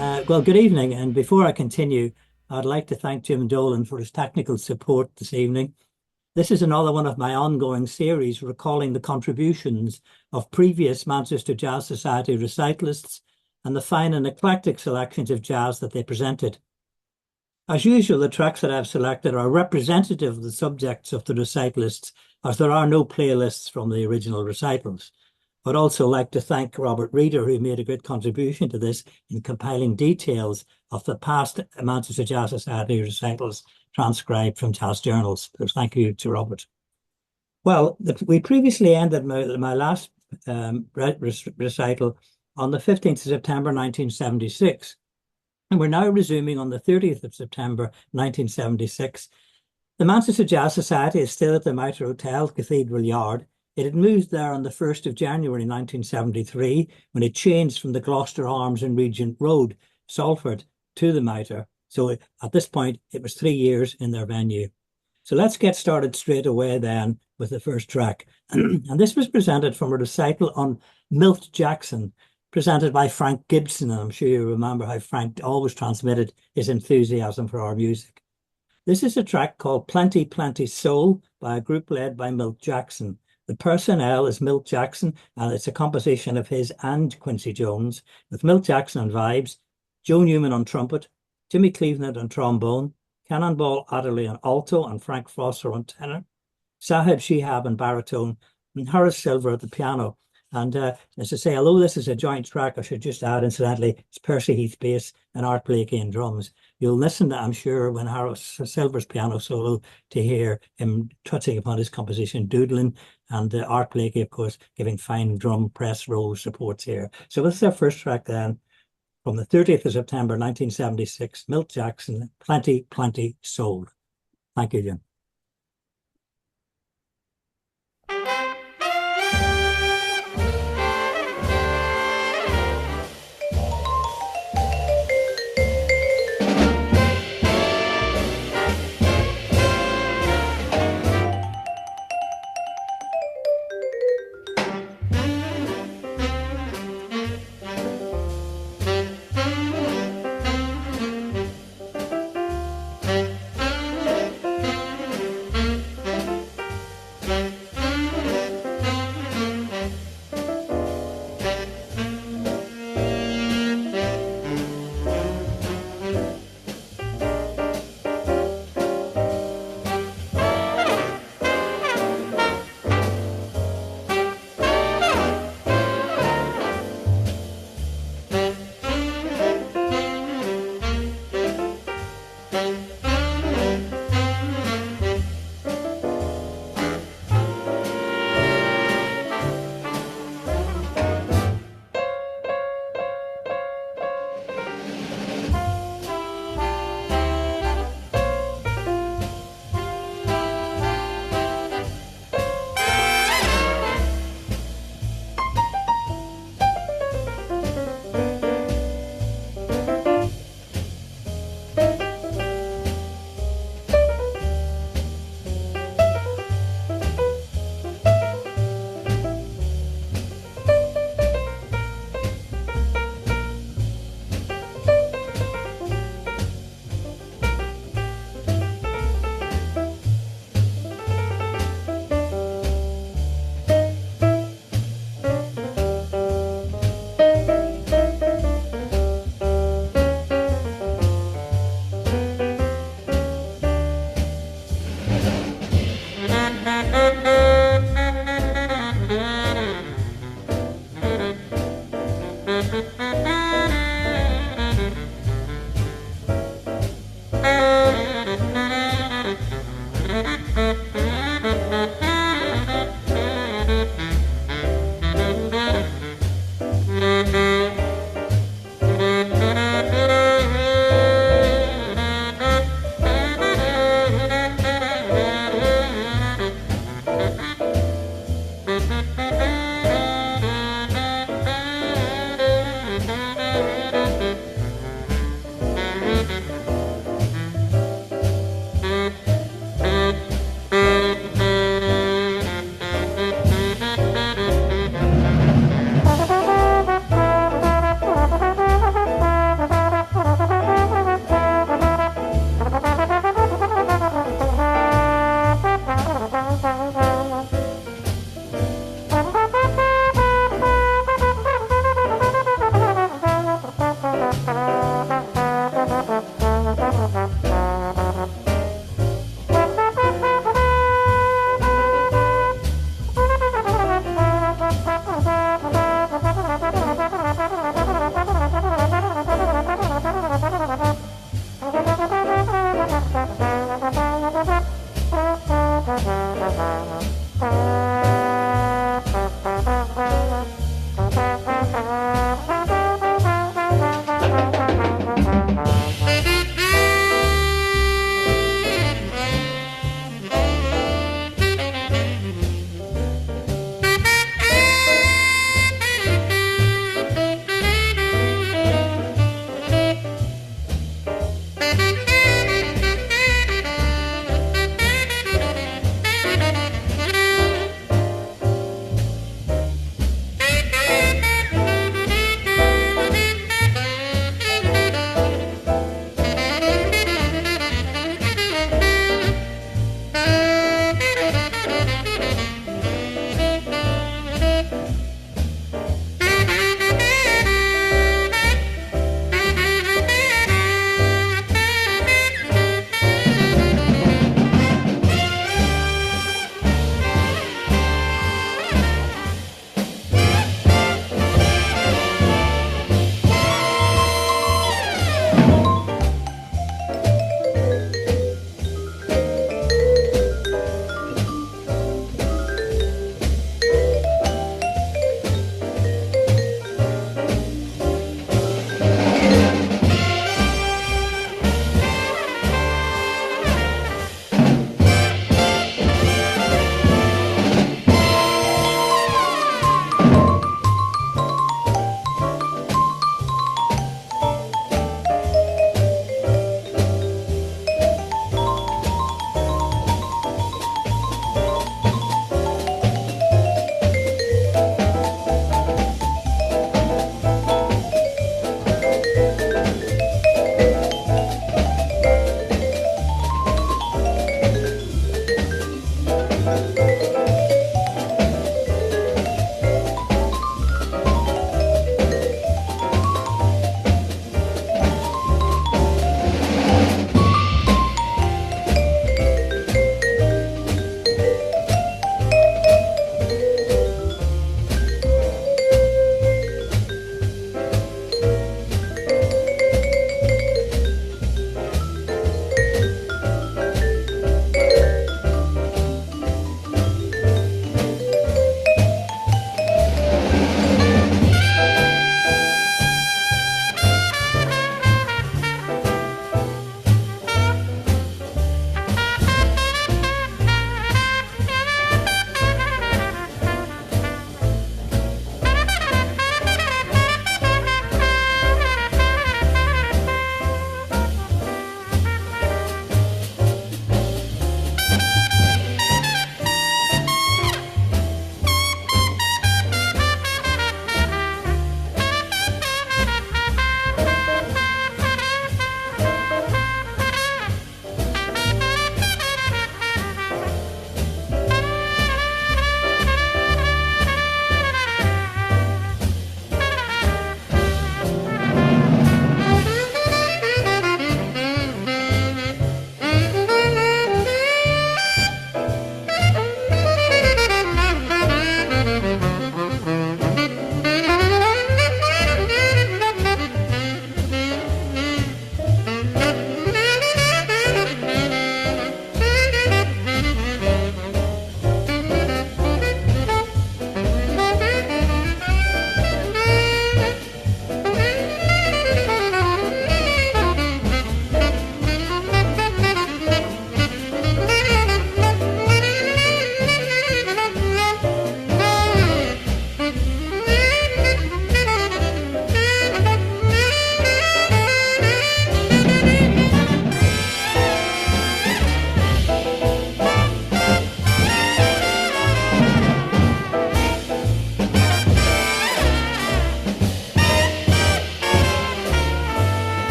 Well, good evening. And before I continue, I'd like to thank Jim Dolan for his technical support this evening. This is another one of my ongoing series recalling the contributions of previous Manchester Jazz Society recitalists and the fine and eclectic selections of jazz that they presented. As usual, the tracks that I've selected are representative of the subjects of the recitalists, as there are no playlists from the original recitals. I'd also like to thank Robert Reeder, who made a great contribution to this in compiling details of the past Manchester Jazz Society recitals transcribed from jazz journals. So thank you to Robert. Well, we previously ended my last recital on the 15th of September 1976. And we're now resuming on the 30th of September 1976. The Manchester Jazz Society is still at the Mitre Hotel, Cathedral Yard. It had moved there on the 1st of January 1973 when it changed from the Gloucester Arms and Regent Road, Salford, to the Mitre. So at this point, it was 3 years in their venue. So let's get started straight away then with the first track. And this was presented from a recital on Milt Jackson, presented by Frank Gibson. And I'm sure you remember how Frank always transmitted his enthusiasm for our music. This is a track called Plenty, Plenty Soul by a group led by Milt Jackson. The personnel is Milt Jackson, and it's a composition of his and Quincy Jones, with Milt Jackson on vibes, Joe Newman on trumpet, Jimmy Cleveland on trombone, Cannonball Adderley on alto, and Frank Foster on tenor, Sahib Shihab on baritone, and Horace Silver at the piano. And as I say, although this is a joint track, I should just add, incidentally, it's Percy Heath bass and Art Blakey on drums. You'll listen to, I'm sure, when Horace Silver's piano solo to hear him touching upon his composition, doodling, and Art Blakey, of course, giving fine drum press roll supports here. So this is our first track then, from the 30th of September 1976, Milt Jackson, Plenty, Plenty Soul. Thank you, Jim.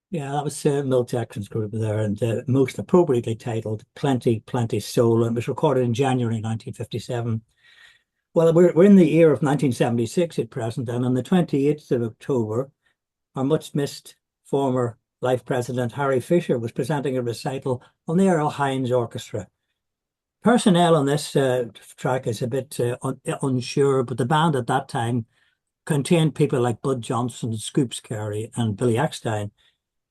Yeah, that was Milt Jackson's group there, and most appropriately titled "Plenty, Plenty Soul," and it was recorded in January 1957. Well, we're in the year of 1976 at present, and on the 28th of October, our much missed former Life President Harry Fisher was presenting a recital on the Earl Hines Orchestra. Personnel on this track is a bit unsure, but the band at that time contained people like Bud Johnson, Scoops Carey, and Billy Eckstein.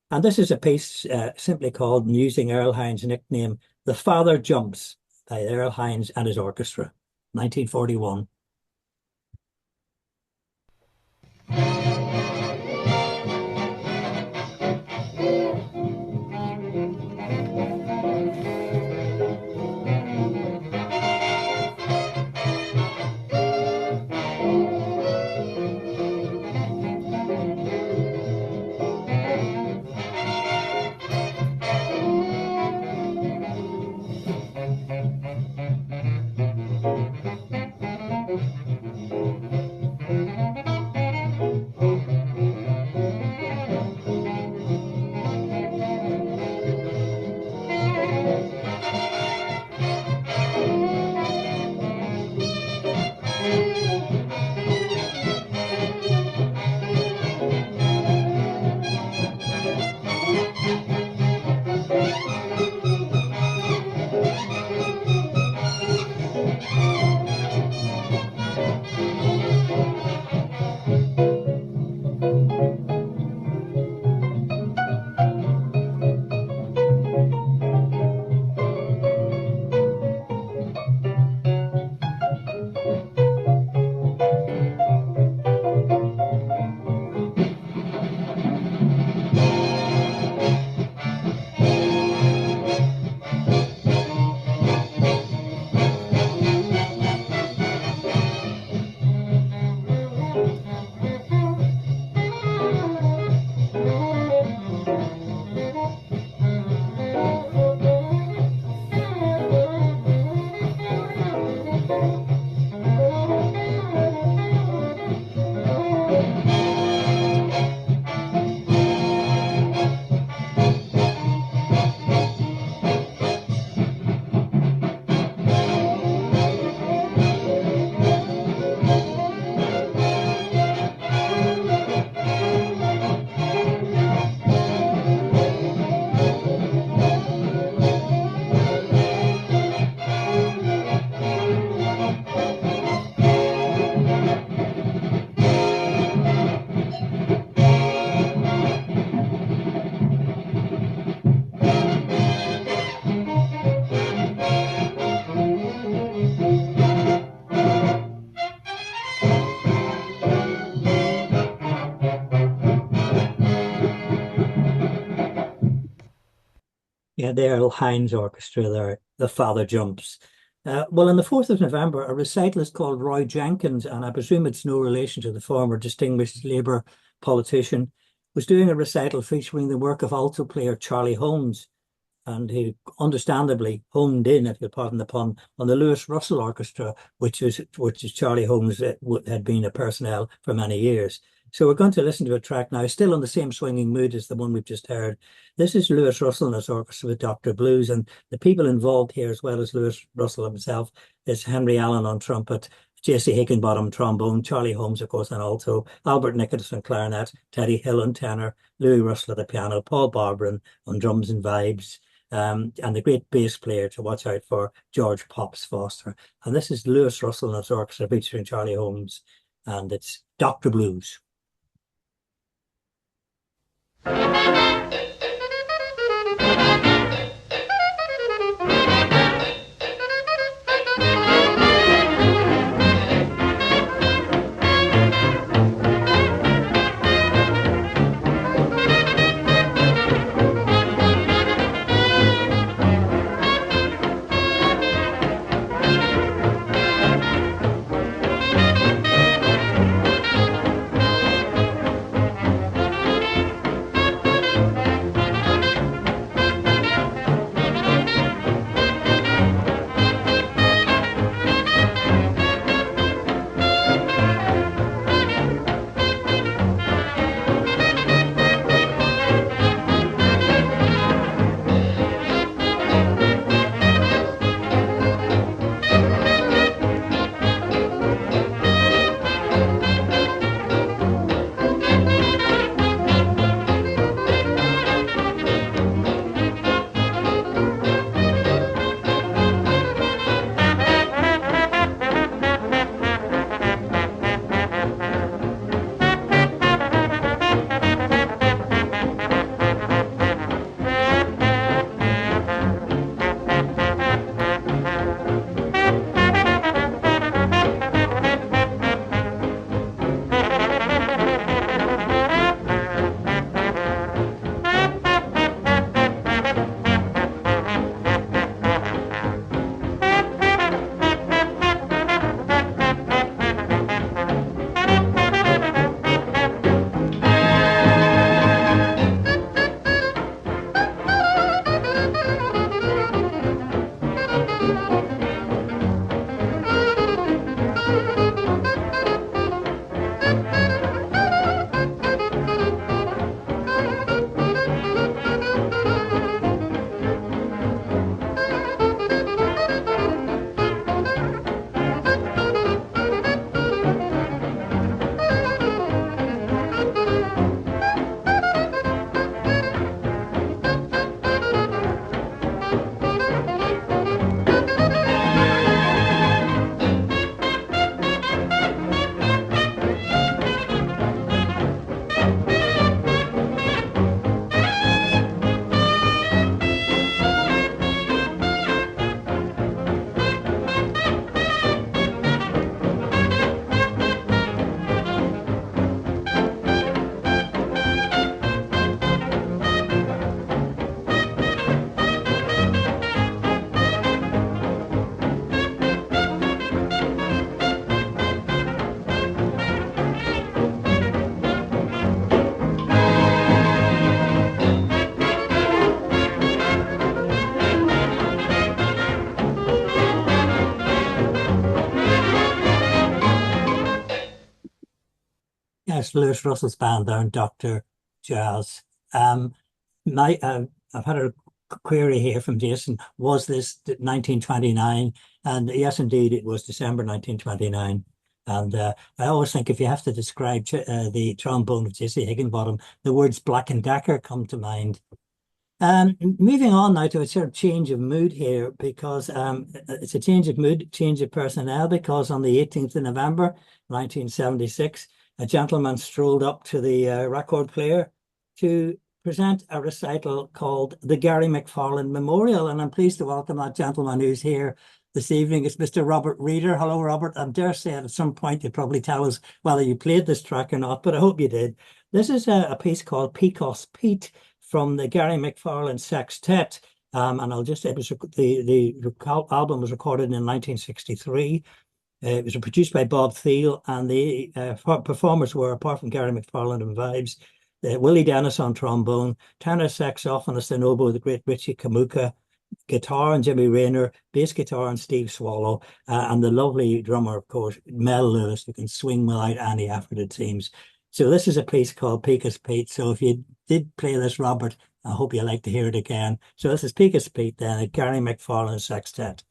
And this is a piece simply called, using Earl Hines' nickname, "The Father Jumps" by Earl Hines and his orchestra, 1941. Yeah, the Earl Hines Orchestra there, "The Father Jumps." Well, on the 4th of November, a recitalist called Roy Jenkins, and I presume it's no relation to the former distinguished Labour politician, was doing a recital featuring the work of alto player Charlie Holmes. And he understandably honed in, if you'll pardon the pun, on the Lewis Russell Orchestra, which is Charlie Holmes had been a personnel for many years. So we're going to listen to a track now, still in the same swinging mood as the one we've just heard. This is Lewis Russell and his orchestra with Dr. Blues, and the people involved here, as well as Lewis Russell himself, is Henry Allen on trumpet, J.C. Higginbottom trombone, Charlie Holmes, of course, on alto, Albert Nicholas on clarinet, Teddy Hill on tenor, Louis Russell at the piano, Paul Barberin on drums and vibes, and the great bass player to watch out for, George Pops Foster. And this is Lewis Russell and his orchestra featuring Charlie Holmes, and it's Dr. Blues. Yes, Lewis Russell's band there and Dr. Jazz. My I've had a query here from Jason. Was this 1929? And yes, indeed, it was December 1929. And I always think if you have to describe the trombone of J.C. Higginbottom, the words Black and Decker come to mind. Moving on now to a sort of change of mood here, because it's a change of mood, change of personnel, because on the 18th of November, 1976, a gentleman strolled up to the record player to present a recital called the Gary McFarland Memorial. And I'm pleased to welcome that gentleman who's here this evening. It's Mr. Robert Reeder. Hello, Robert. I dare say at some point you'll probably tell us whether you played this track or not, but I hope you did. This is a piece called Pecos Pete from the Gary McFarland Sextet. And I'll just say the album was recorded in 1963. It was produced by Bob Thiele, and the performers were, apart from Gary McFarland and Vibes, Willie Dennis on trombone, tenor saxophonist and oboe, the great Richie Kamuka, guitar and Jimmy Rayner, bass guitar and Steve Swallow, and the lovely drummer, of course, Mel Lewis, who can swing without any effort, it seems. So this is a piece called Pecos Pete. So if you did play this, Robert, I hope you like to hear it again. So this is Pecos Pete then at Gary McFarland Sextet.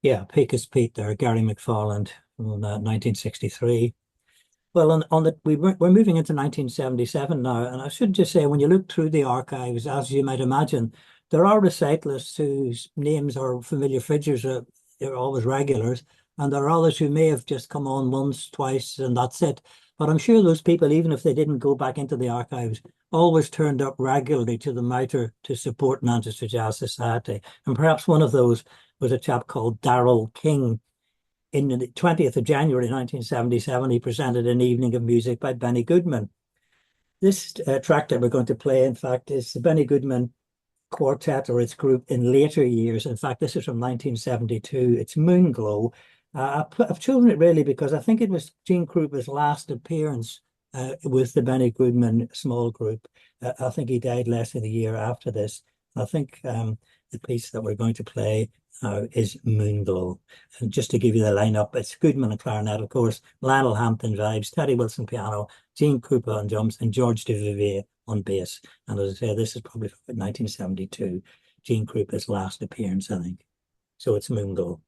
Yeah, Pecos Pete there, Gary McFarland from 1963. Well, we're moving into 1977 now, and I should just say, when you look through the archives, as you might imagine, there are recitalists whose names are familiar figures, they're always regulars, and there are others who may have just come on once, twice, and that's it. But I'm sure those people, even if they didn't go back into the archives, always turned up regularly to the Mitre to support Manchester Jazz Society. And perhaps one of those was a chap called Darrell King. In the 20th of January 1977, he presented an evening of music by Benny Goodman. This track that we're going to play, in fact, is the Benny Goodman Quartet or its group in later years. In fact, this is from 1972. It's Moonglow. I've chosen it really because I think it was Gene Krupa's last appearance with the Benny Goodman small group. I think he died less than a year after this. I think the piece that we're going to play is Moonglow. And just to give you the lineup, it's Goodman on clarinet, of course, Lionel Hampton vibes, Teddy Wilson piano, Gene Krupa on drums, and George Duvivier on bass. And as I say, this is probably from 1972, Gene Krupa's last appearance, I think. So it's Moonglow.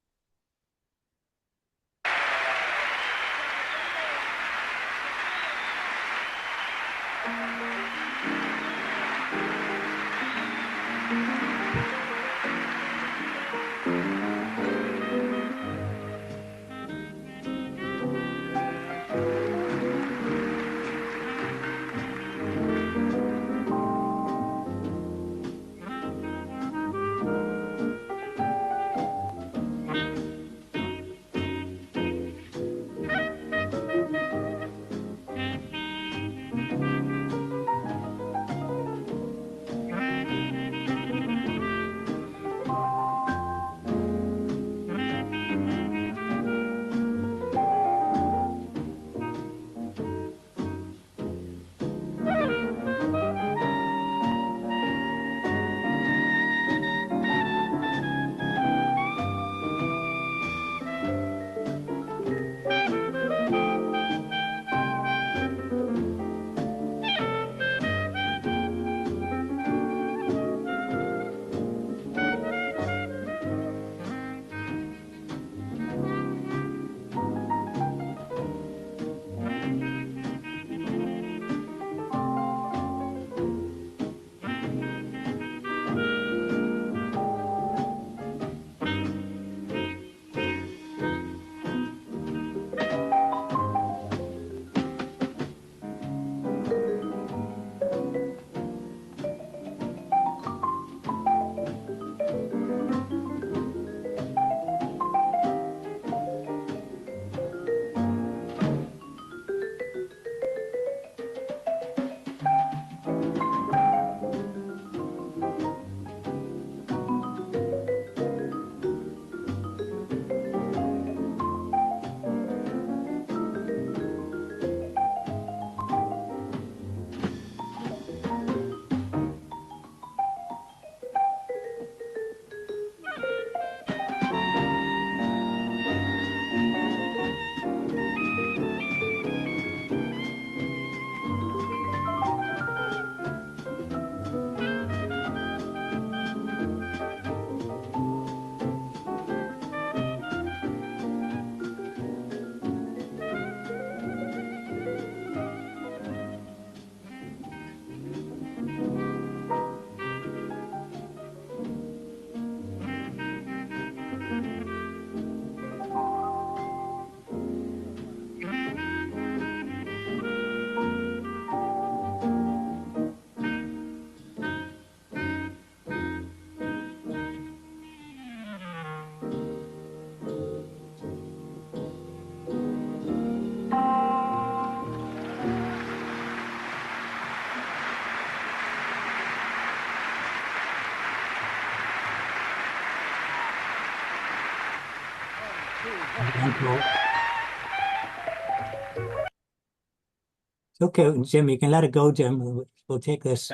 It's okay, Jim. You can let it go, Jim. We'll take this.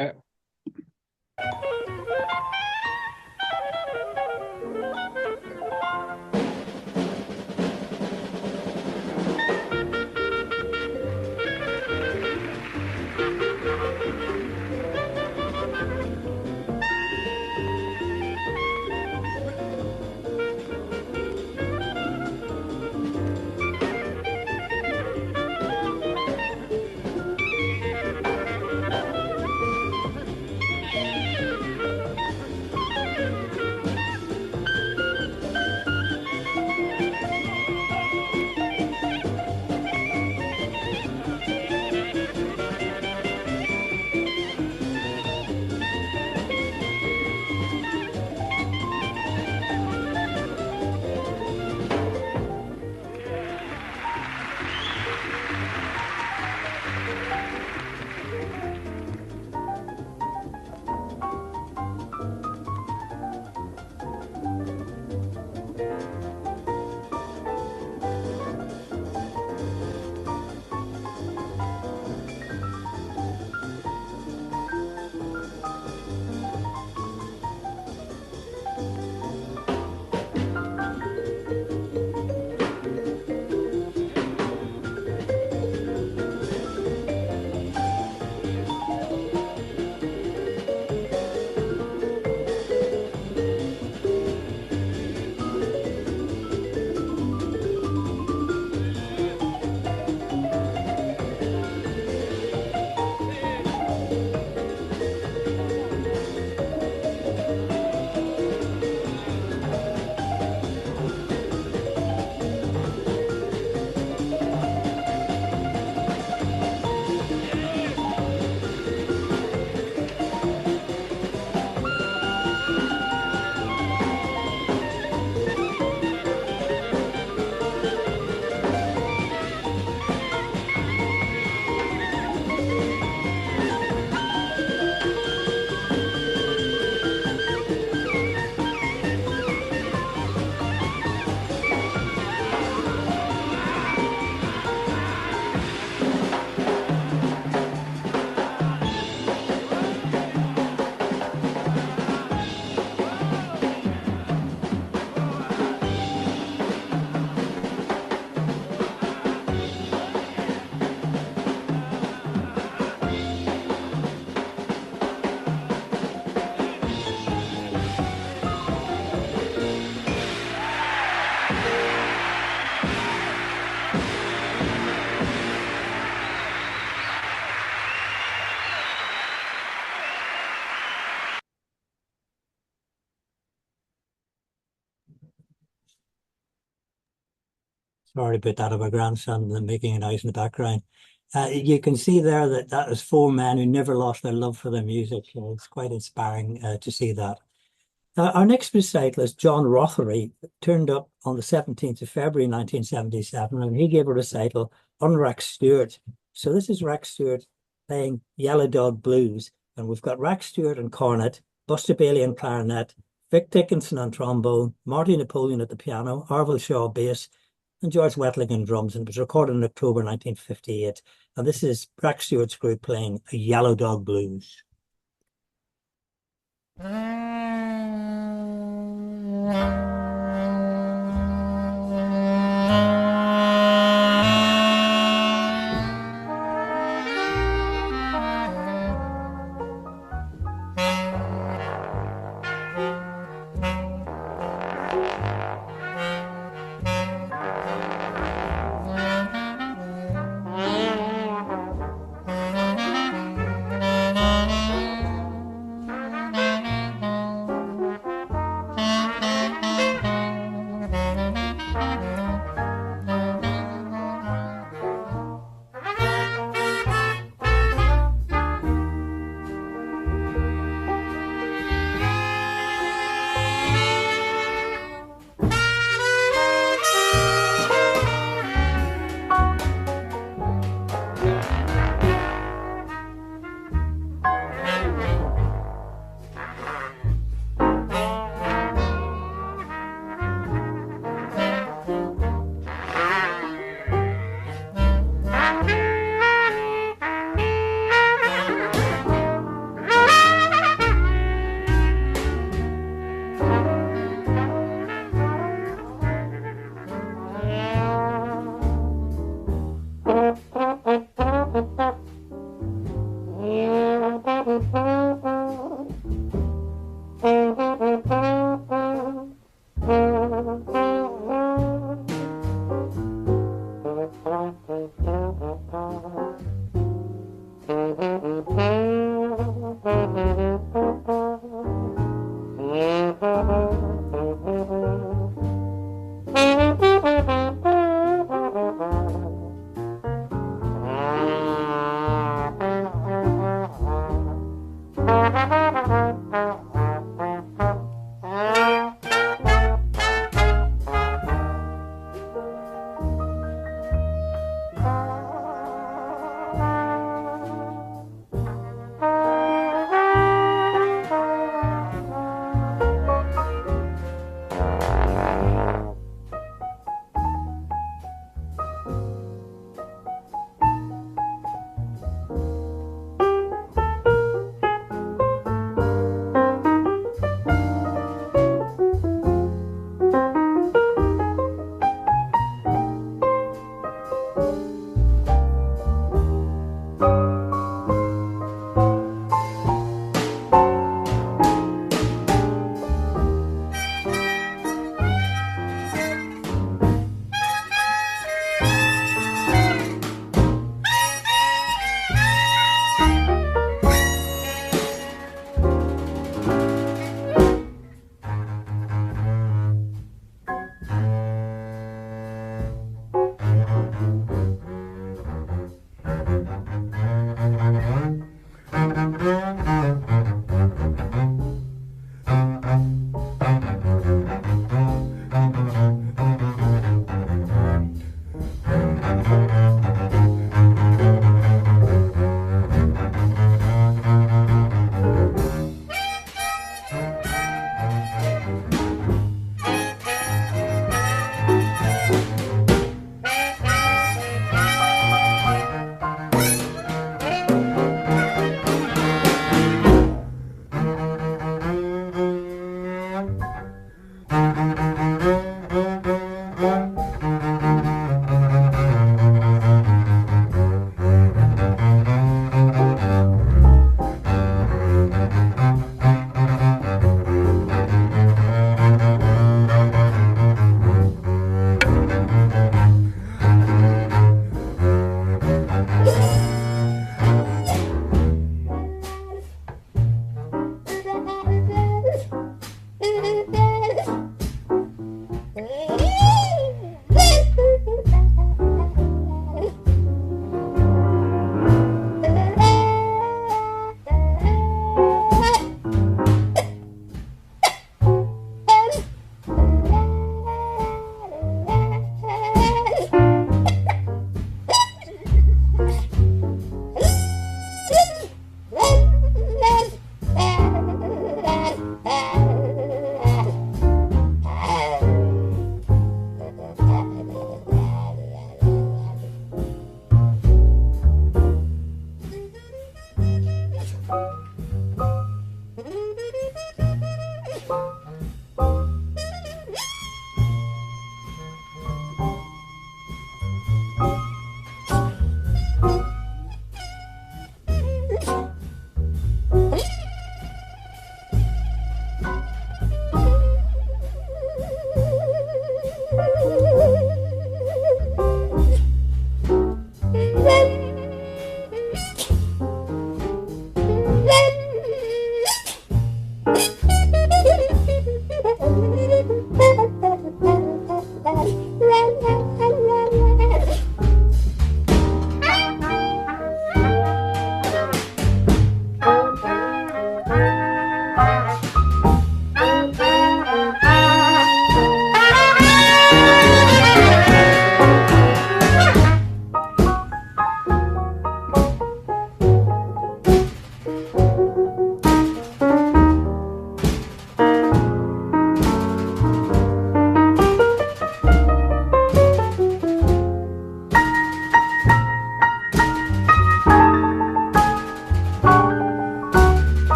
Sorry about that of my grandson making a noise in the background. You can see there that that was four men who never lost their love for their music. It's quite inspiring to see that. Our next recitalist, John Rothery, turned up on the 17th of February 1977, and he gave a recital on Rex Stewart. So this is Rex Stewart playing Yellow Dog Blues, and we've got Rex Stewart on cornet, Buster Bailey on clarinet, Vic Dickinson on trombone, Marty Napoleon at the piano, Arvil Shaw bass, and George Wettling on drums, and it was recorded in October 1958. And this is Rex Stewart's group playing a Yellow Dog Blues.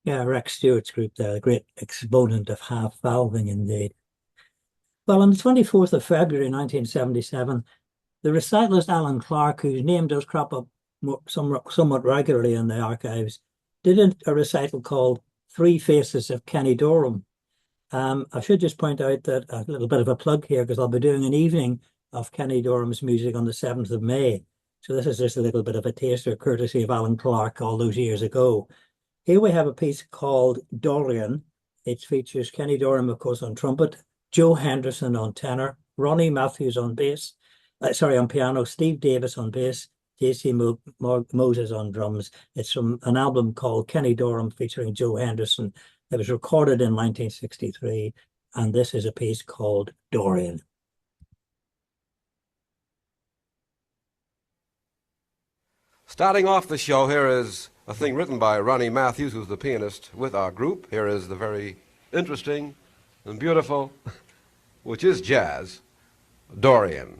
Yeah, Rex Stewart's group there, a great exponent of half valving indeed. Well, on the 24th of February 1977, the recitalist Alan Clark, whose name does crop up somewhat regularly in the archives, did a recital called Three Faces of Kenny Dorham. I should just point out that a little bit of a plug here, because I'll be doing an evening of Kenny Dorham's music on the 7th of May. So this is just a little bit of a taster courtesy of Alan Clark all those years ago. Here we have a piece called Dorian. It features Kenny Dorham, of course, on trumpet, Joe Henderson on tenor, Ronnie Matthews on bass, on piano, Steve Davis on bass, J.C. Moses on drums. It's from an album called Kenny Dorham featuring Joe Henderson. It was recorded in 1963, and this is a piece called Dorian. Starting off the show, here is a thing written by Ronnie Matthews, who's the pianist with our group. Here is the very interesting and beautiful, which is jazz, Dorian.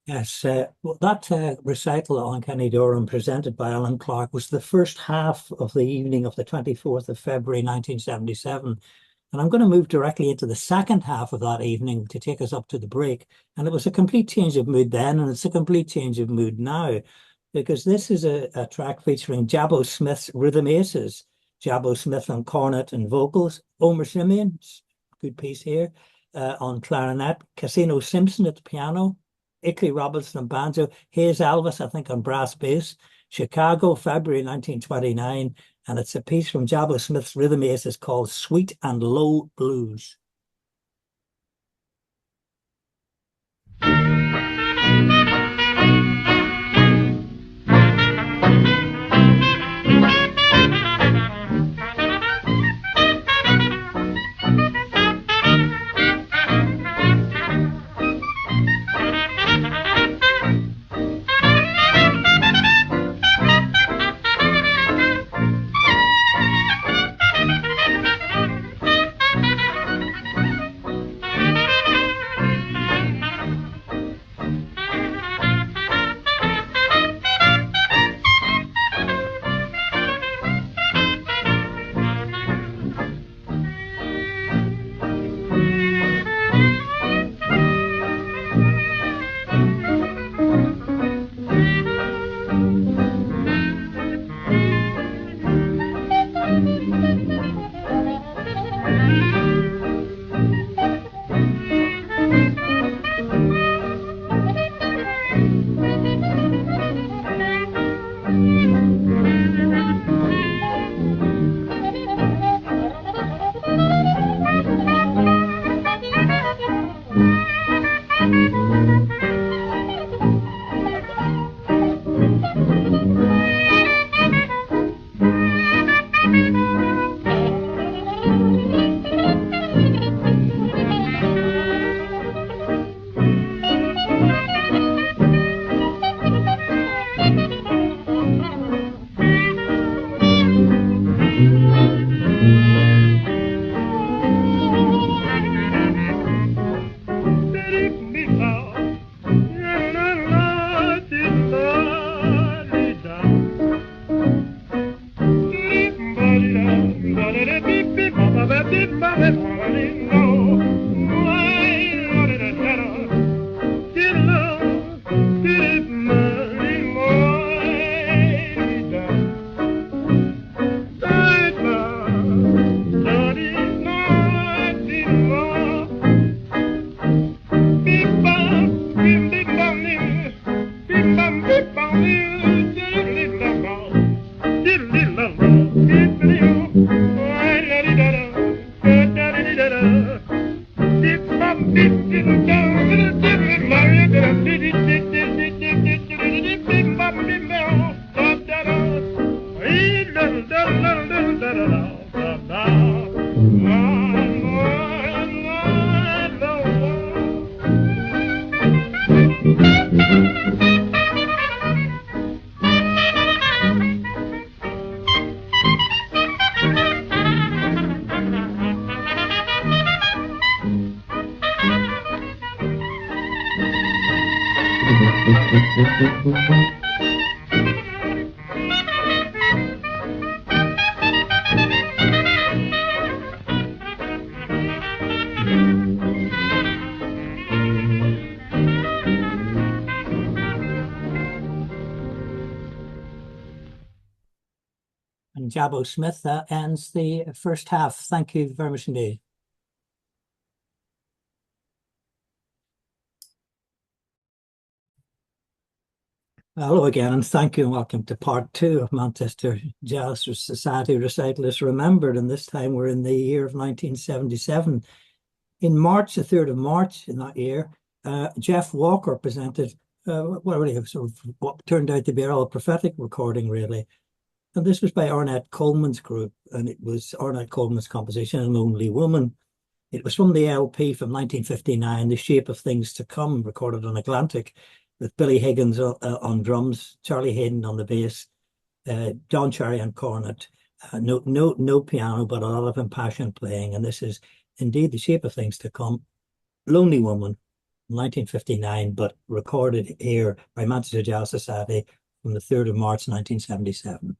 Yes, well, that recital on Kenny Dorham presented by Alan Clark was the first half of the evening of the 24th of February 1977. And I'm going to move directly into the second half of that evening to take us up to the break. And it was a complete change of mood then, and it's a complete change of mood now, because this is a track featuring Jabbo Smith's Rhythm Aces, Jabbo Smith on cornet and vocals, Omer Simeon's good piece here on clarinet, Casino Simpson at the piano, Ickley Robinson on banjo, Hayes Alvis, I think, on brass bass, Chicago, February 1929, and it's a piece from Jabbo Smith's Rhythm Aces called Sweet and Low Blues. And Jabbo Smith, that ends the first half. Thank you very much indeed. Hello again, and thank you and welcome to part two of Manchester Jazz Society Recitalists Remembered. And this time we're in the year of 1977. In March, the 3rd of March in that year, Jeff Walker presented what turned out to be a rather prophetic recording, really. And this was by Ornette Coleman's group, and it was Ornette Coleman's composition, A Lonely Woman. It was from the LP from 1959, The Shape of Things to Come, recorded on Atlantic, with Billy Higgins on drums, Charlie Hayden on the bass, Don Cherry on cornet, no piano, but a lot of impassioned playing. And this is indeed The Shape of Things to Come, Lonely Woman. 1959, but recorded here by Manchester Jazz Society from the 3rd of March 1977.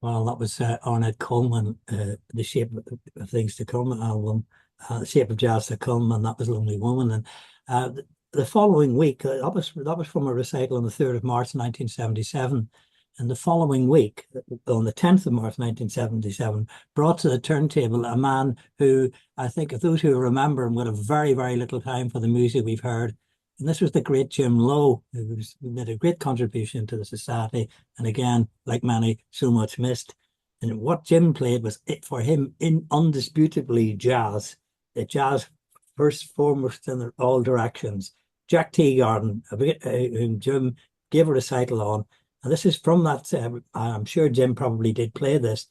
Well, that was Ornette Coleman, The Shape of Things to Come album, The Shape of Jazz to Come, and that was Lonely Woman. And the following week, that was from a recital on the 3rd of March, 1977. And the following week, on the 10th of March, 1977, brought to the turntable a man who I think, if those who remember him, would have very, very little time for the music we've heard. And this was the great Jim Lowe, who made a great contribution to the society. And again, like many, so much missed. And what Jim played was, it for him, undisputably jazz. The jazz first, foremost in all directions. Jack Teagarden, whom Jim gave a recital on. And this is from that, I'm sure Jim probably did play this.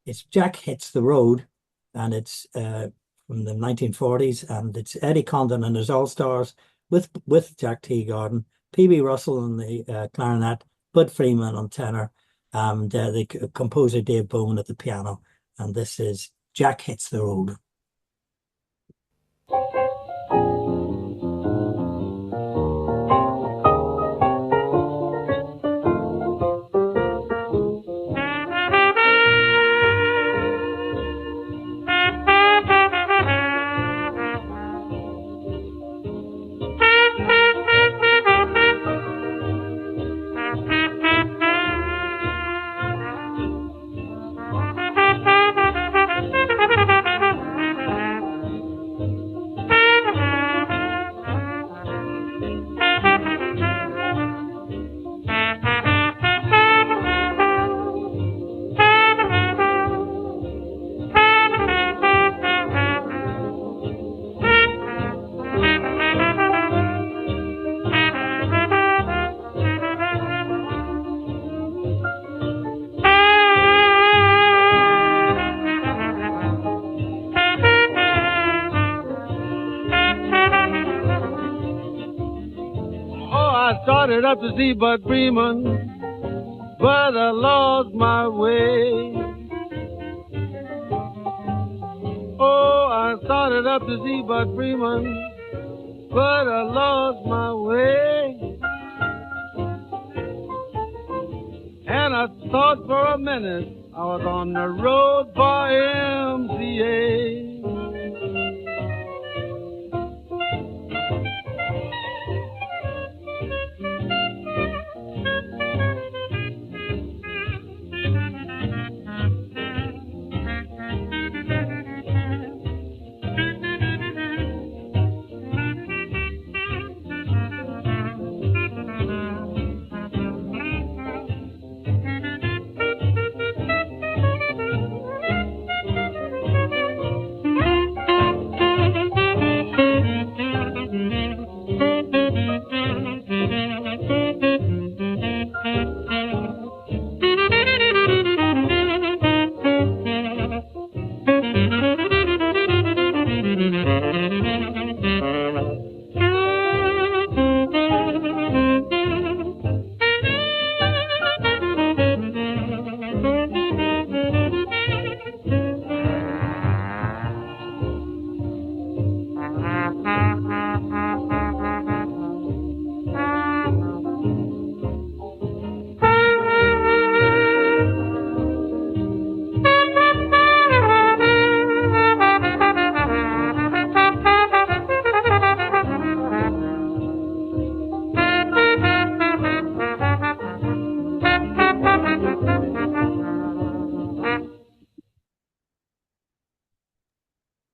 It's Jack Hits the Road, and it's from the 1940s, and it's Eddie Condon and his All-Stars with Jack Teagarden, P.B. Russell on the clarinet, Bud Freeman on tenor, and the composer Dave Bowman at the piano. And this is Jack Hits the Road. Started up to see Bud Freeman, but I lost my way. Oh, I started up to see Bud Freeman, but I lost my way. And I thought for a minute I was on the road for MCA.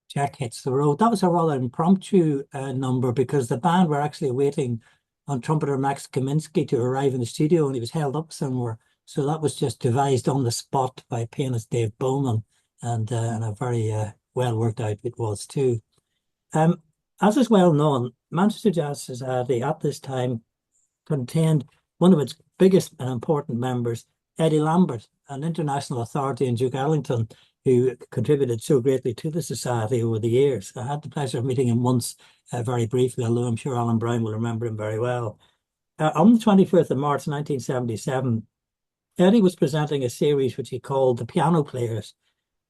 Jack Hits the Road. That was a rather impromptu number, because the band were actually waiting on trumpeter Max Kaminsky to arrive in the studio, and he was held up somewhere. So that was just devised on the spot by pianist Dave Bowman, and a very well worked out it was too. As is well known, Manchester Jazz Society at this time contained one of its biggest and important members, Eddie Lambert, an international authority in Duke Ellington, who contributed so greatly to the society over the years. I had the pleasure of meeting him once very briefly, although I'm sure Alan Brown will remember him very well. On the 24th of March 1977, Eddie was presenting a series which he called The Piano Players.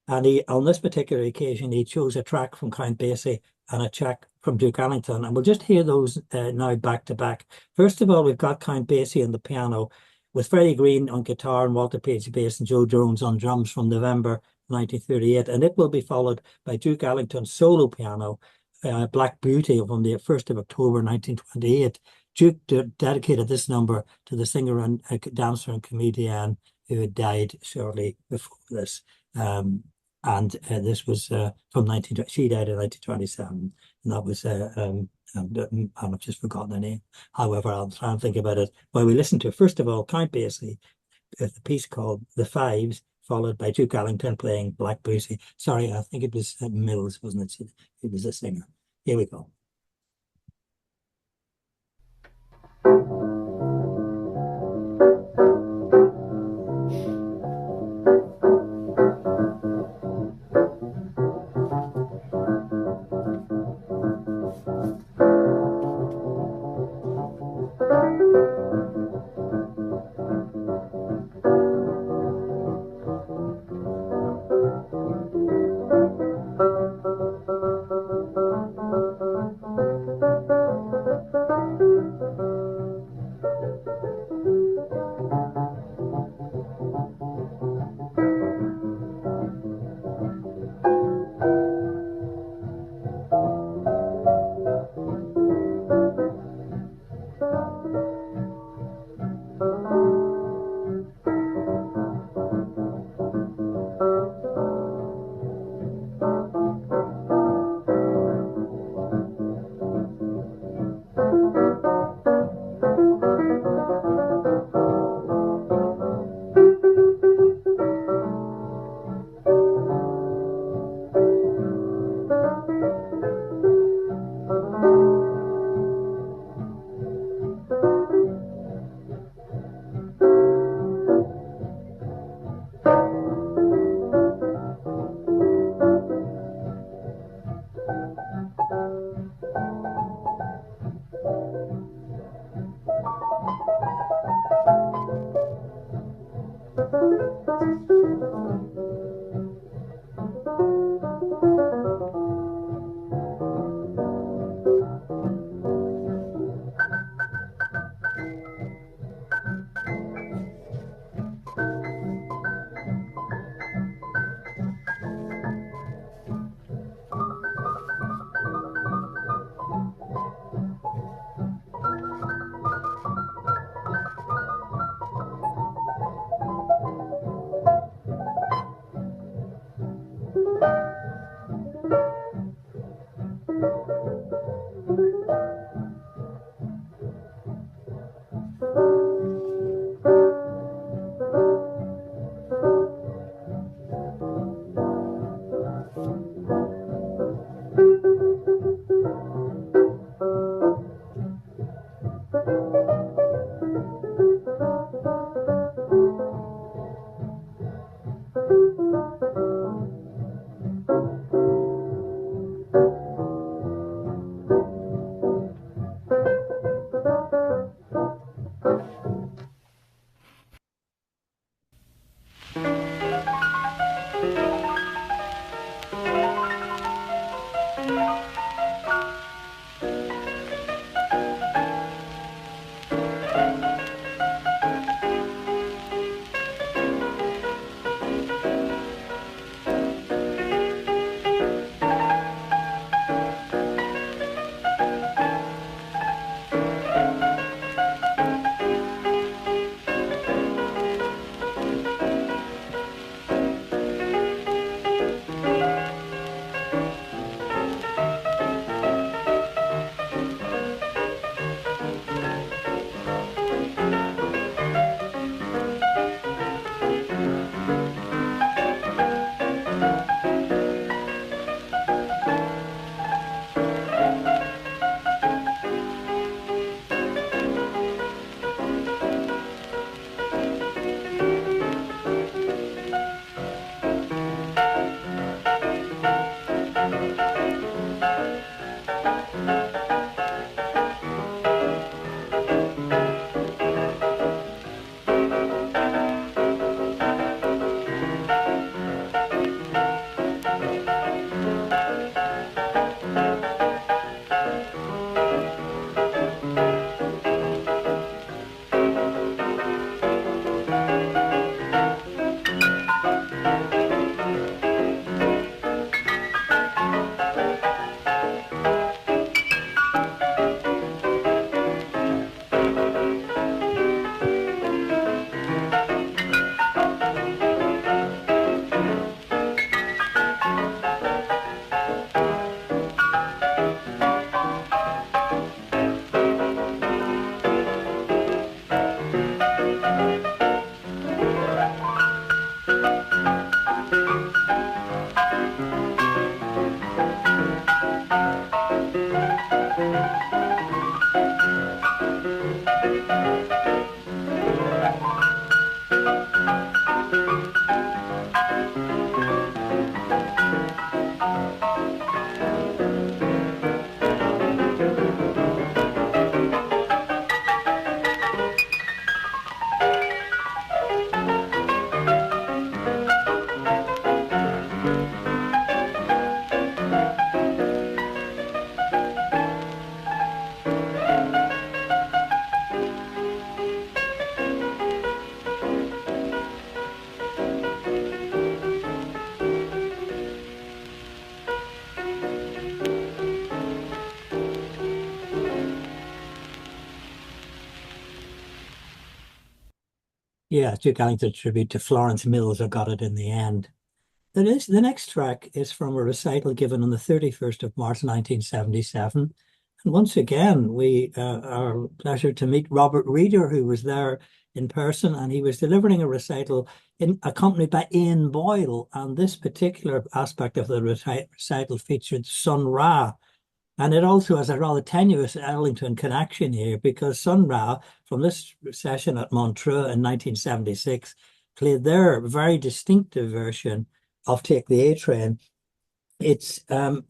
And on this particular occasion, he chose a track from Count Basie and a track from Duke Ellington. And we'll just hear those now back to back. First of all, we've got Count Basie on the piano with Freddie Green on guitar and Walter Page bass and Joe Jones on drums from November 1938. And it will be followed by Duke Ellington's solo piano, Black Beauty, from the 1st of October 1928. Duke dedicated this number to the singer and dancer and comedian who had died shortly before this. This was from 19. She died in 1927, and that was I've just forgotten the name. However, I'll try and think about it while we listen to, first of all, Count Basie, the piece called "The Fives," followed by Duke Ellington playing Black Beauty. Sorry, I think it was Mills, wasn't it? It was a singer. Here we go. Yeah, Duke Ellington tribute to Florence Mills. I got it in the end. The next track is from a recital given on the 31st of March 1977. And once again, we are pleasure to meet Robert Reeder, who was there in person, and he was delivering a recital accompanied by Ian Boyle. And this particular aspect of the recital featured Sun Ra. And it also has a rather tenuous Ellington connection here because Sun Ra, from this session at Montreux in 1976, played their very distinctive version of Take the A Train. It's a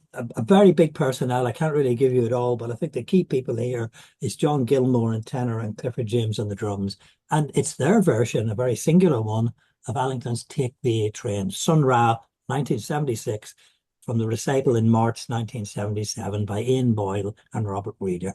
very big personnel. I can't really give you it all, but I think the key people here is John Gilmore on tenor and Clifford James on the drums. And it's their version, a very singular one, of Ellington's Take the A Train, Sun Ra, 1976, from the recital in March 1977 by Ian Boyle and Robert Reeder.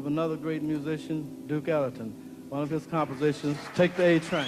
Another great musician, Duke Ellington. One of his compositions, Take the A Train.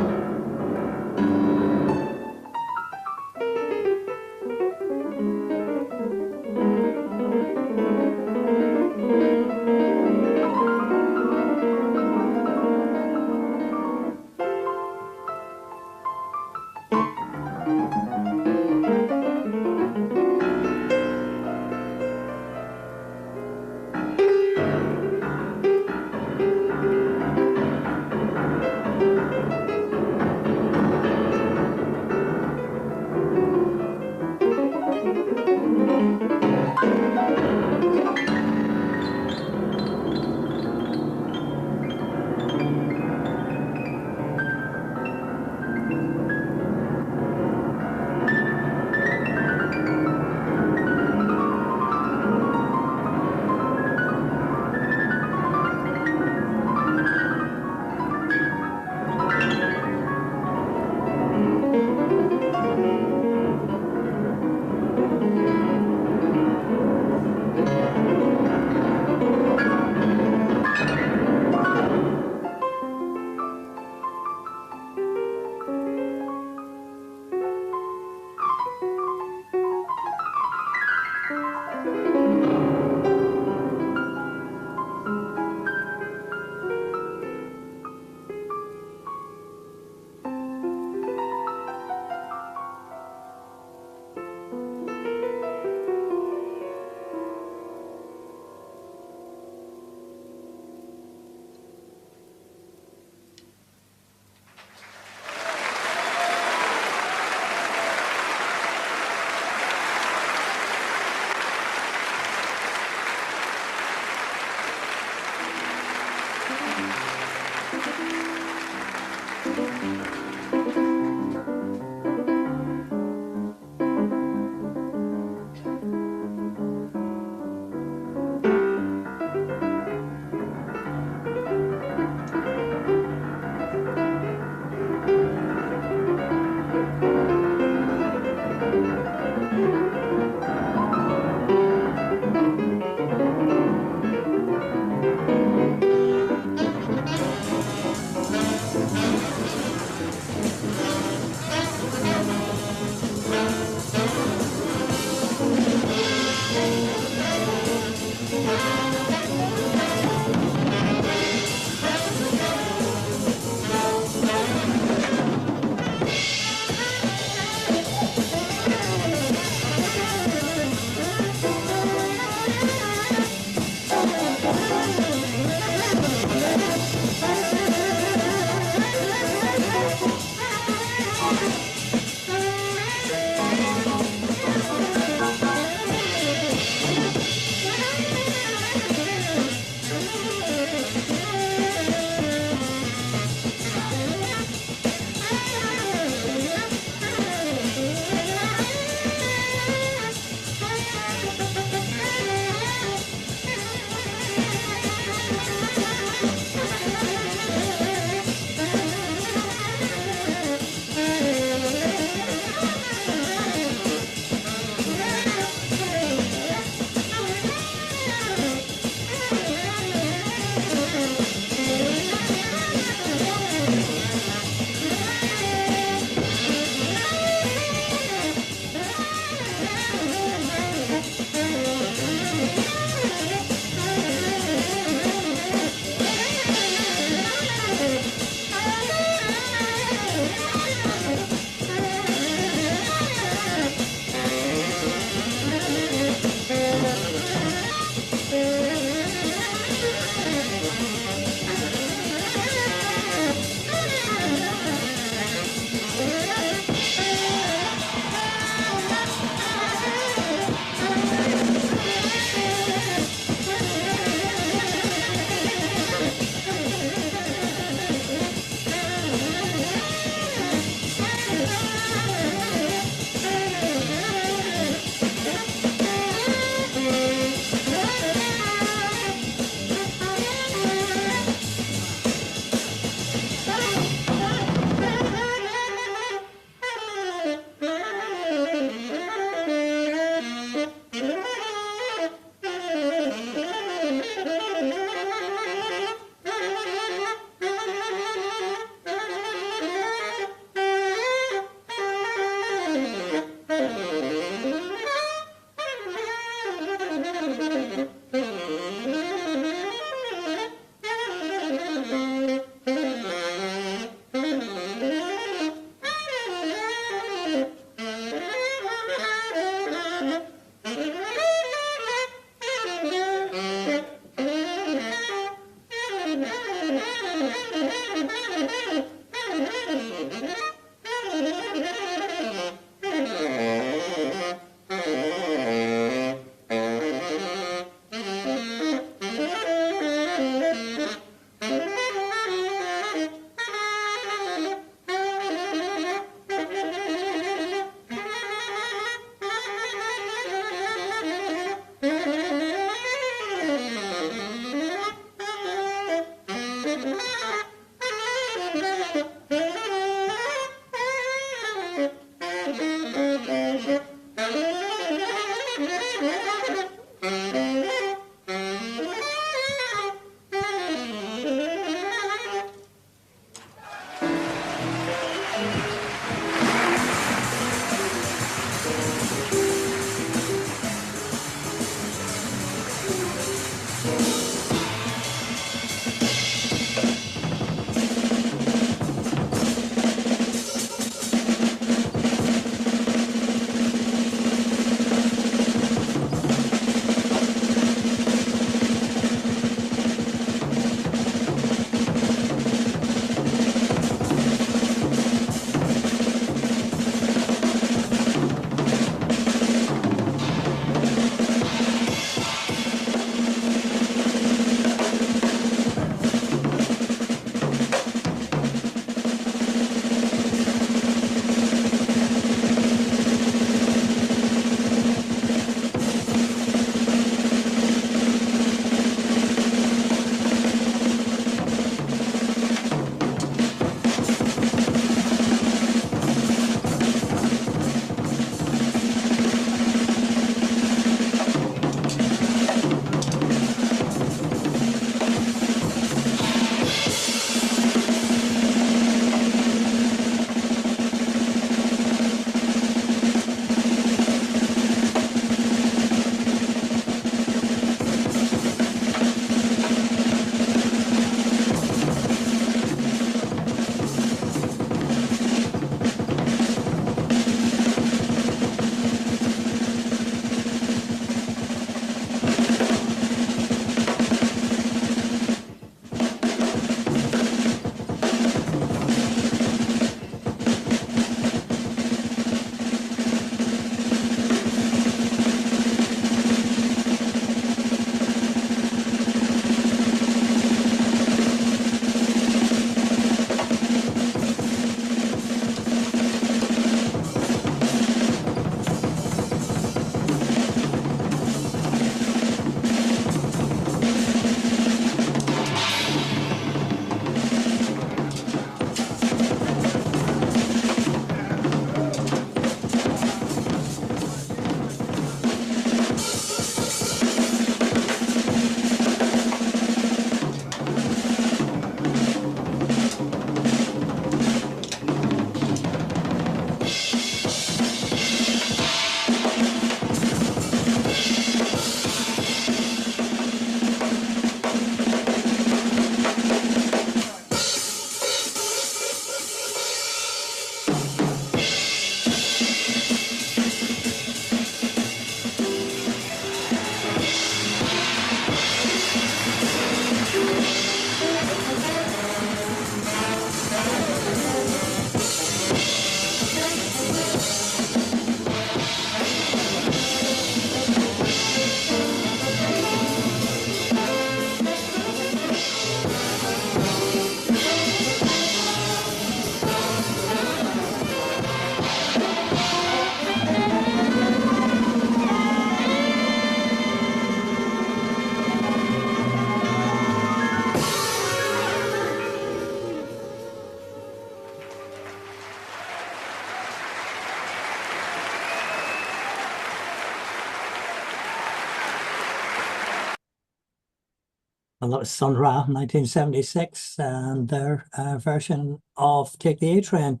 And that was Sun Ra, 1976, and their version of Take the A Train.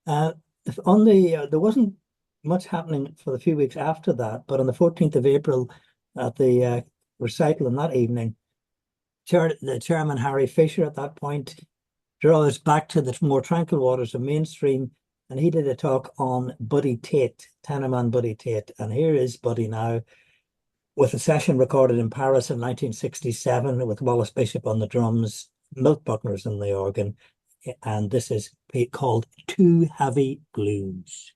There wasn't much happening for the few weeks after that, but on the 14th of April at the recital on that evening, the chairman, Harry Fisher, at that point, drew us back to the more tranquil waters of mainstream, and he did a talk on Buddy Tate, Tenorman Buddy Tate. And here is Buddy now, with a session recorded in Paris in 1967 with Wallace Bishop on the drums, Milt Buckner's on the organ, and this is called Too Heavy Blues.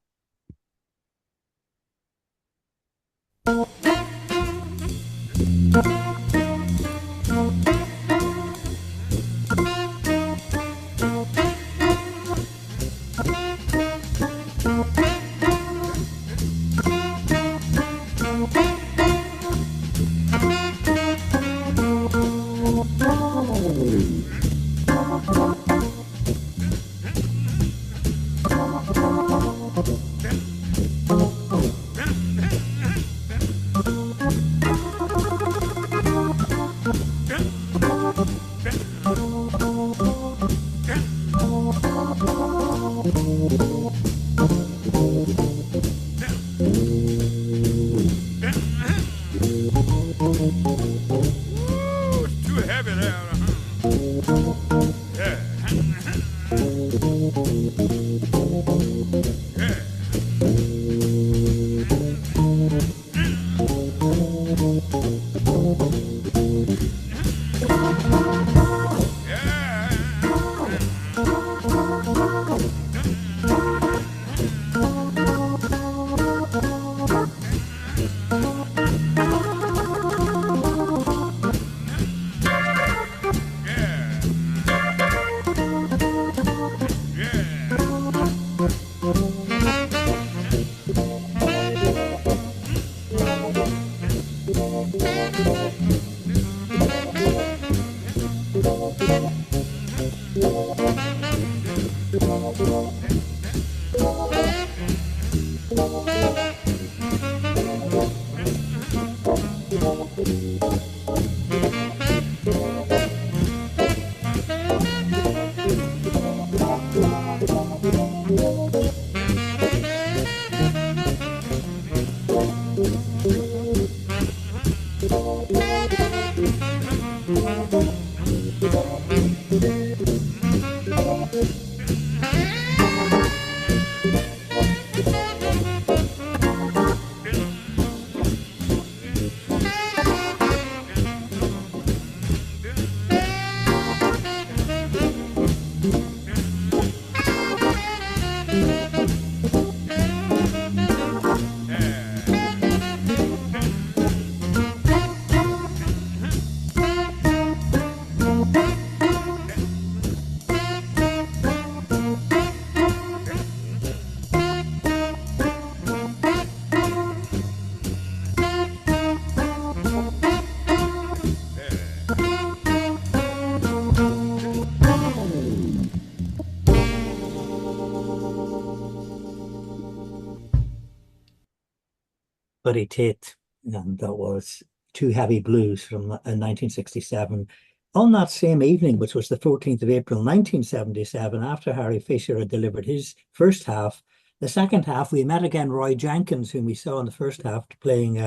Buddy Tate, and that was Too Heavy Blues from 1967. On that same evening, which was the 14th of April 1977, after Harry Fisher had delivered his first half, the second half, we met again Roy Jenkins, whom we saw in the first half, playing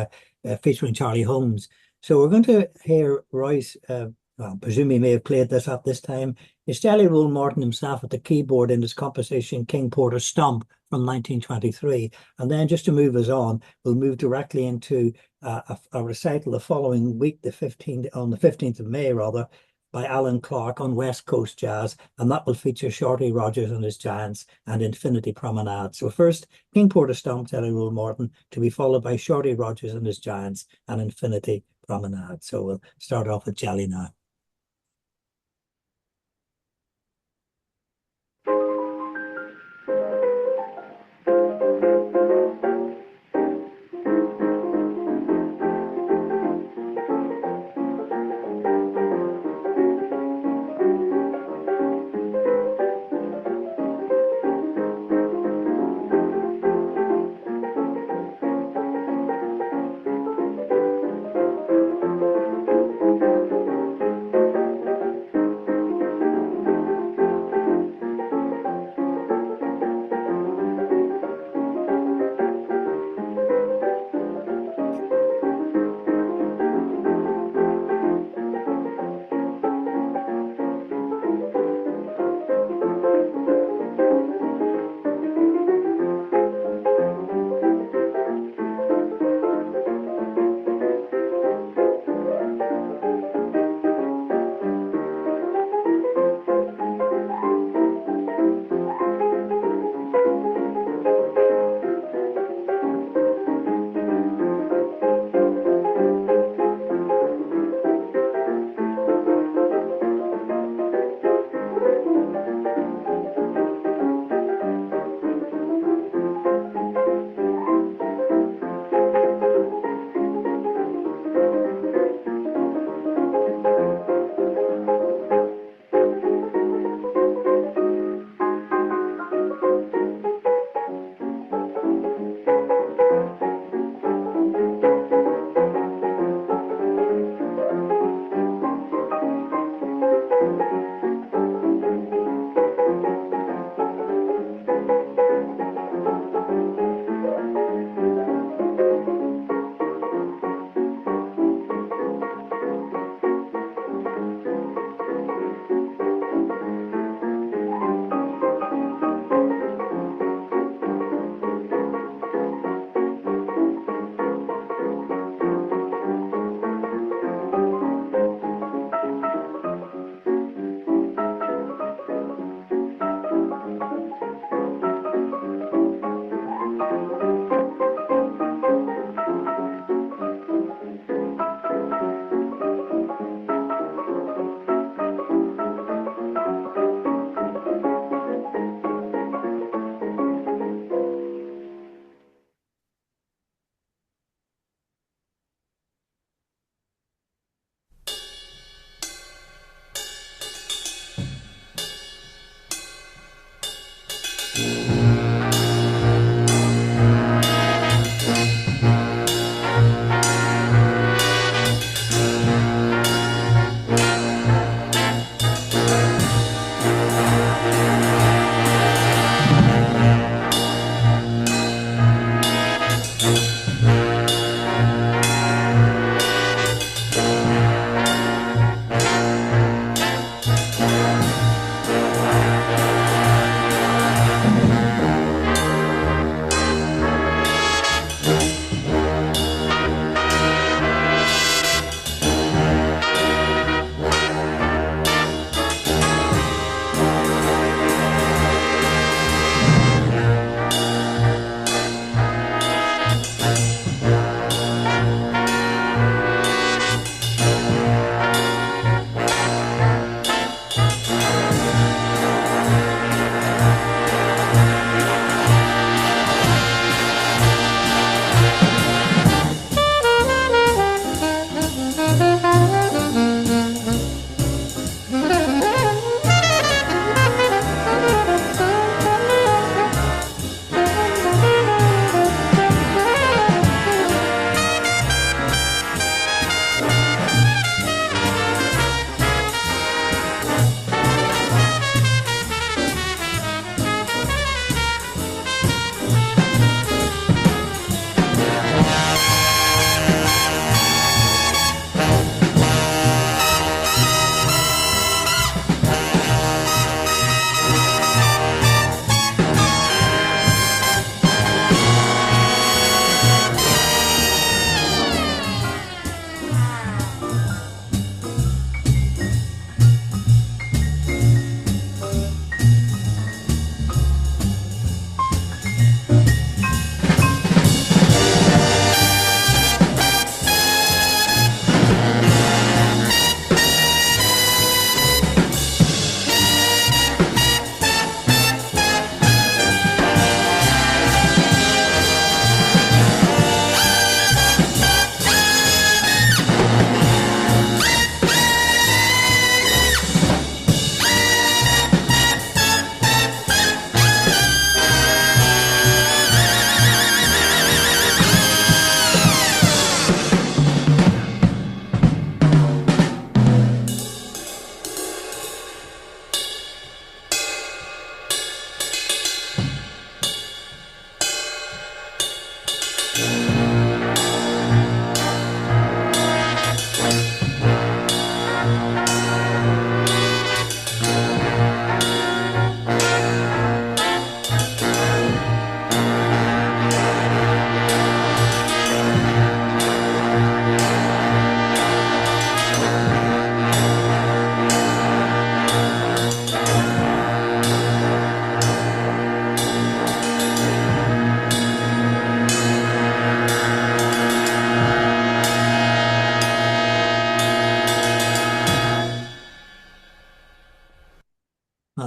featuring Charlie Holmes. So we're going to hear Roy's, I presume he may have played this at this time, is Jelly Roll Morton himself at the keyboard in his composition King Porter Stomp from 1923. And then just to move us on, we'll move directly into a recital the following week, on the 15th of May, rather, by Alan Clark on West Coast Jazz, and that will feature Shorty Rogers and his Giants and Infinity Promenade. So first, King Porter Stomp, Jelly Roll Morton, to be followed by Shorty Rogers and his Giants and Infinity Promenade. So we'll start off with Jelly now.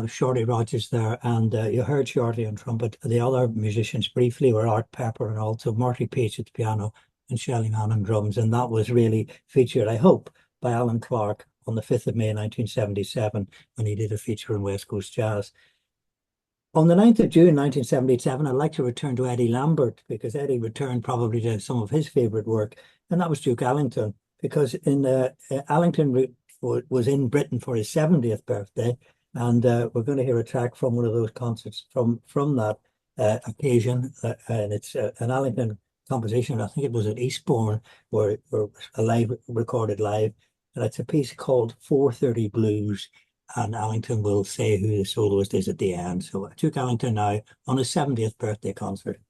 Shorty Rogers there, and you heard Shorty on trumpet. The other musicians briefly were Art Pepper and also Marty Page at the piano and Shelley Mann on drums, and that was really featured, I hope, by Alan Clark on the 5th of May 1977 when he did a feature on West Coast Jazz. On the 9th of June 1977, I'd like to return to Eddie Lambert, because Eddie returned probably to some of his favourite work, and that was Duke Ellington, because Ellington was in Britain for his 70th birthday, and we're going to hear a track from one of those concerts from that occasion, and it's an Ellington composition. I think it was at Eastbourne, where recorded live, and it's a piece called 4:30 Blues. And Ellington will say who the soloist is at the end. So I took Ellington now on his 70th birthday concert.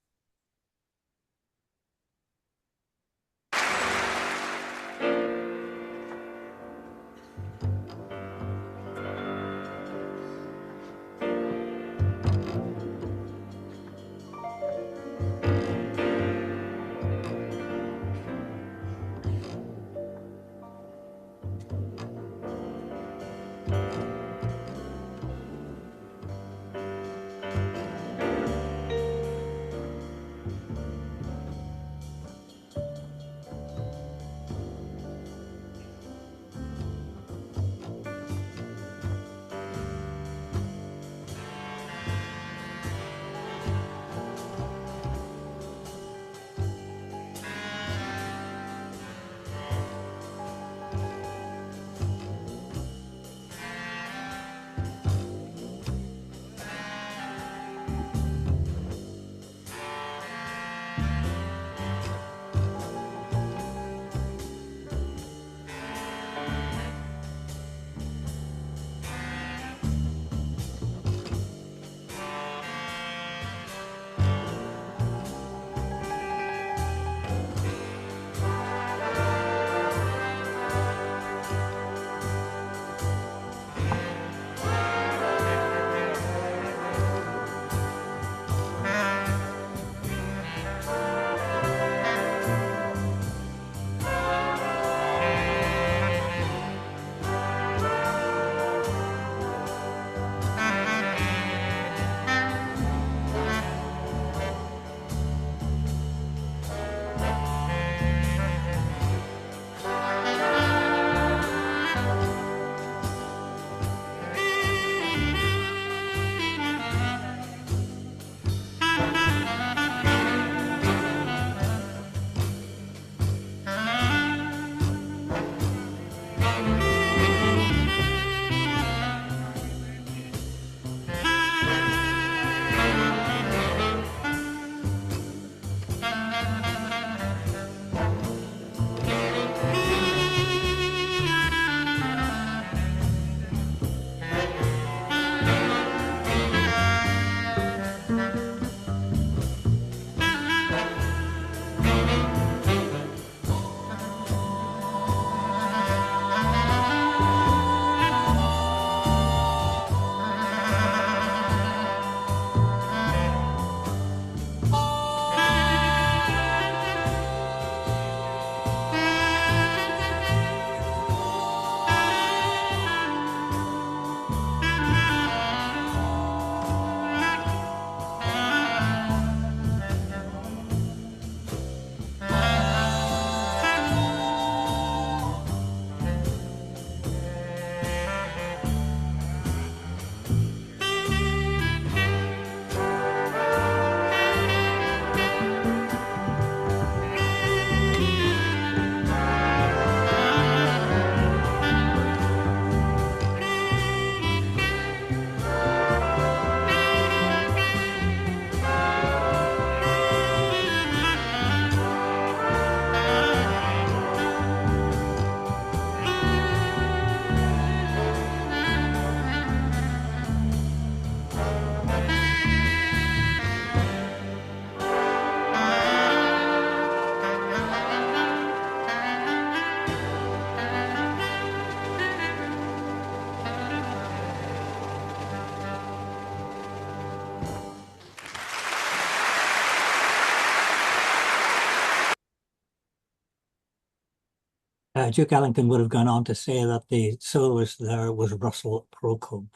Duke Ellington would have gone on to say that the soloist there was Russell Procope.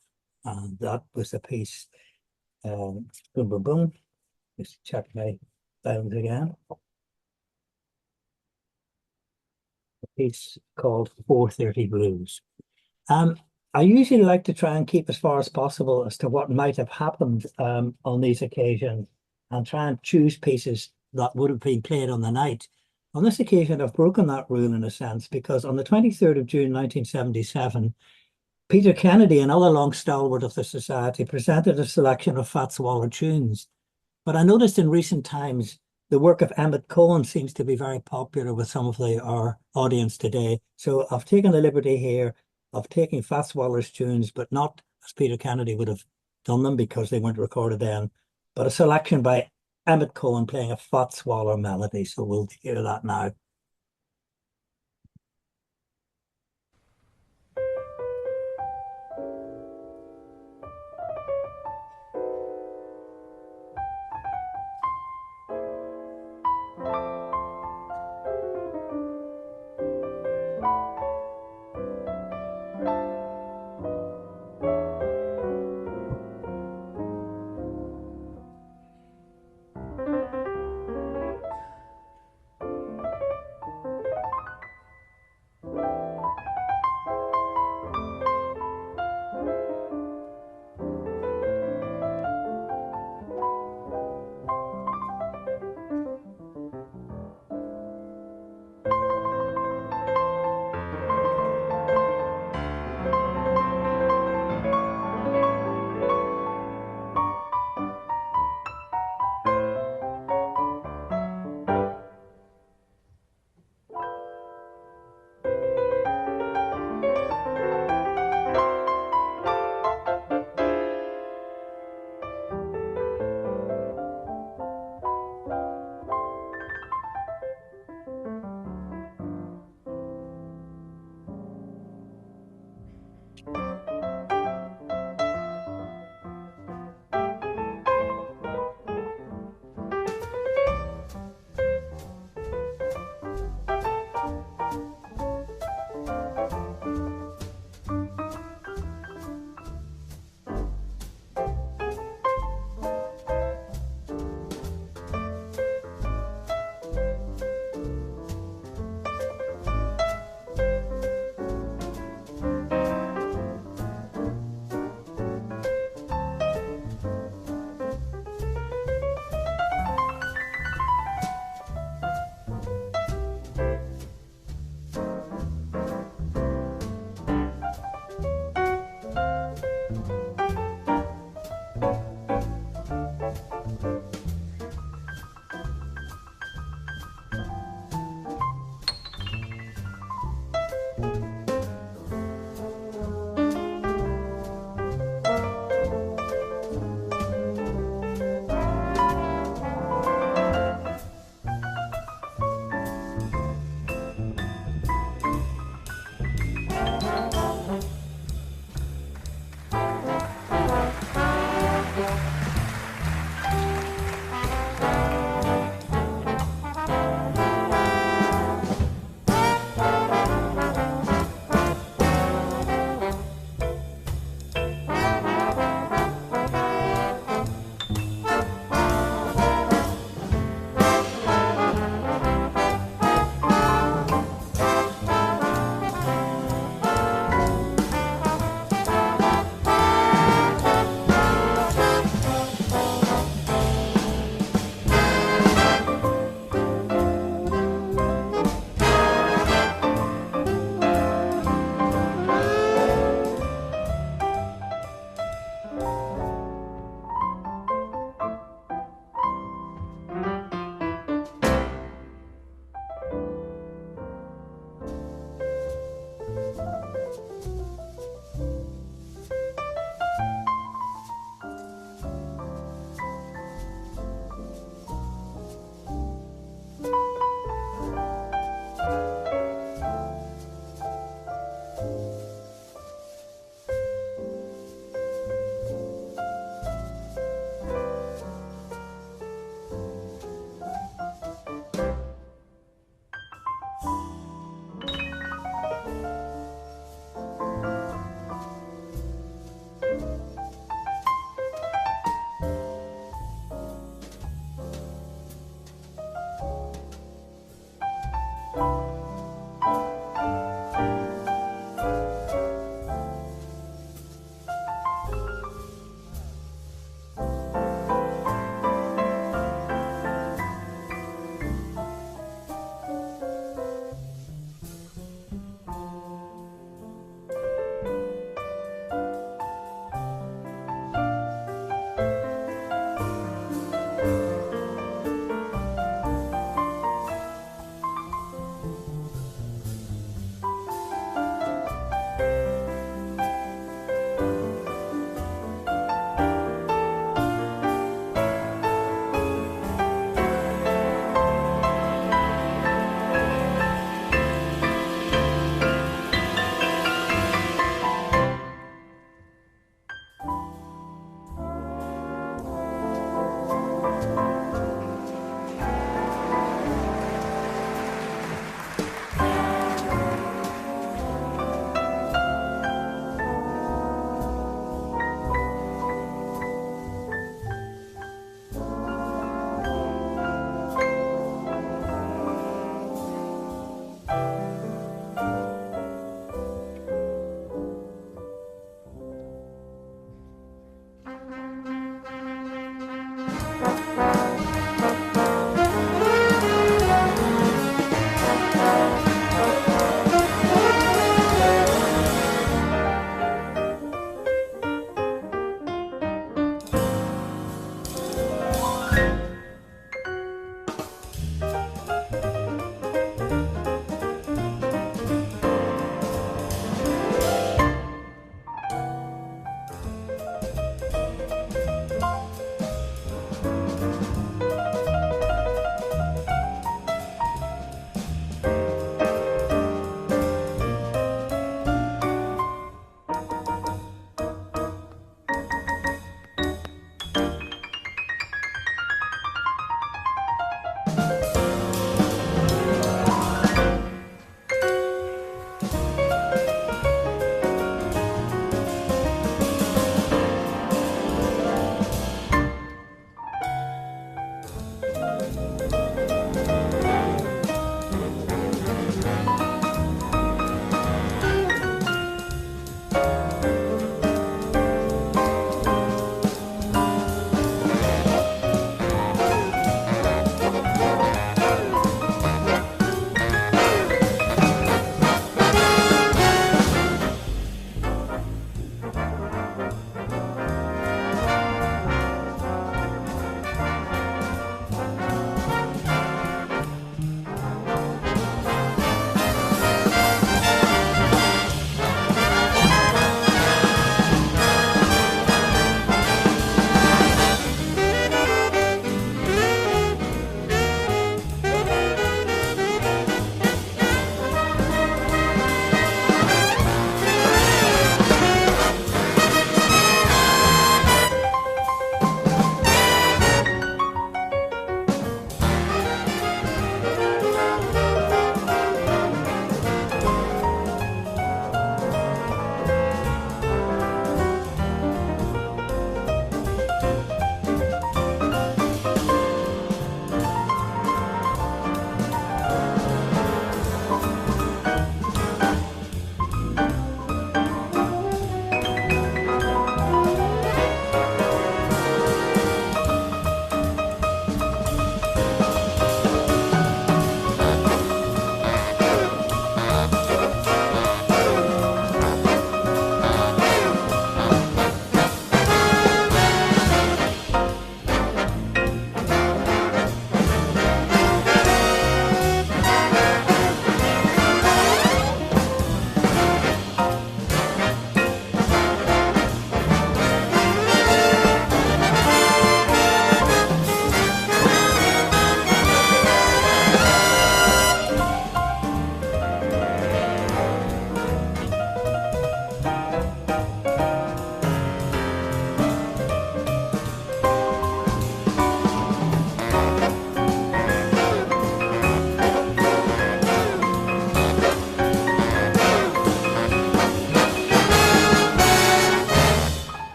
And that was a piece, boom, boom, boom. Just check my files again. A piece called 4:30 Blues. I usually like to try and keep as far as possible as to what might have happened on these occasions and try and choose pieces that would have been played on the night. On this occasion, I've broken that rule in a sense because on the 23rd of June 1977, Peter Kennedy, another long stalwart of the Society, presented a selection of Fats Waller tunes. But I noticed in recent times, the work of Emmett Cohen seems to be very popular with some of our audience today. So I've taken the liberty here of taking Fats Waller's tunes, but not as Peter Kennedy would have done them because they weren't recorded then, but a selection by Emmett Cohen playing a Fats Waller melody. So we'll hear that now.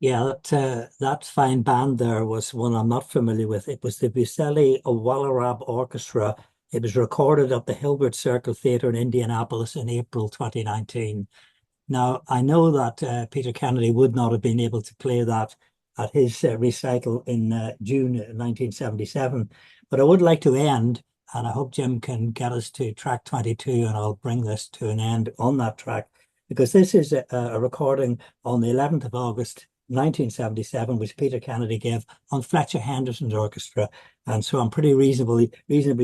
Yeah, that fine band there was one I'm not familiar with. It was the Buseli Wallarab Orchestra. It was recorded at the Hilbert Circle Theatre in Indianapolis in April 2019. Now, I know that Peter Kennedy would not have been able to play that at his recital in June 1977, but I would like to end, and I hope Jim can get us to track 22, and I'll bring this to an end on that track, because this is a recording on the 11th of August, 1977, which Peter Kennedy gave on Fletcher Henderson's orchestra. And so I'm pretty reasonably